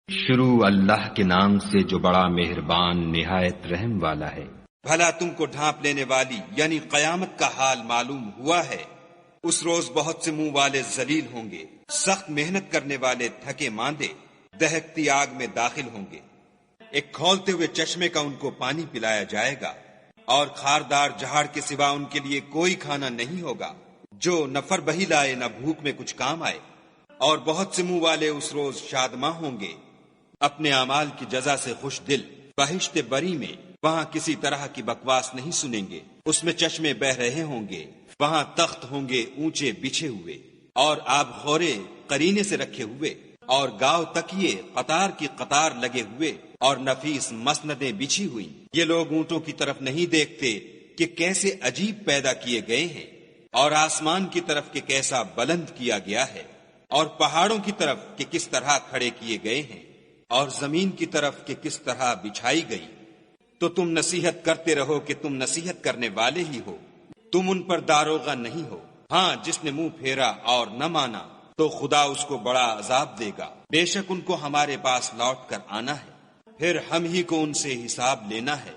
شروع اللہ کے نام سے جو بڑا مہربان نہایت رحم والا ہے۔ بھلا تم کو ڈھانپ لینے والی یعنی قیامت کا حال معلوم ہوا ہے؟ اس روز بہت سے منہ والے ذلیل ہوں گے، سخت محنت کرنے والے تھکے ماندے دہکتی آگ میں داخل ہوں گے۔ ایک کھولتے ہوئے چشمے کا ان کو پانی پلایا جائے گا، اور خاردار جہاڑ کے سوا ان کے لیے کوئی کھانا نہیں ہوگا جو نہ فر بہی لائے نہ بھوک میں کچھ کام آئے۔ اور بہت سے منہ والے اس روز شادماں ہوں گے، اپنے اعمال کی جزا سے خوش دل۔ بہشت بری میں وہاں کسی طرح کی بکواس نہیں سنیں گے، اس میں چشمے بہ رہے ہوں گے، وہاں تخت ہوں گے اونچے بچھے ہوئے، اور آب خورے قرینے سے رکھے ہوئے، اور گاؤ تکیے قطار کی قطار لگے ہوئے، اور نفیس مسندیں بچھی ہوئی۔ یہ لوگ اونٹوں کی طرف نہیں دیکھتے کہ کیسے عجیب پیدا کیے گئے ہیں، اور آسمان کی طرف کہ کیسا بلند کیا گیا ہے، اور پہاڑوں کی طرف کہ کس طرح کھڑے کیے گئے ہیں، اور زمین کی طرف کہ کس طرح بچھائی گئی۔ تو تم نصیحت کرتے رہو کہ تم نصیحت کرنے والے ہی ہو، تم ان پر داروغہ نہیں ہو۔ ہاں، جس نے منہ پھیرا اور نہ مانا تو خدا اس کو بڑا عذاب دے گا۔ بے شک ان کو ہمارے پاس لوٹ کر آنا ہے، پھر ہم ہی کو ان سے حساب لینا ہے۔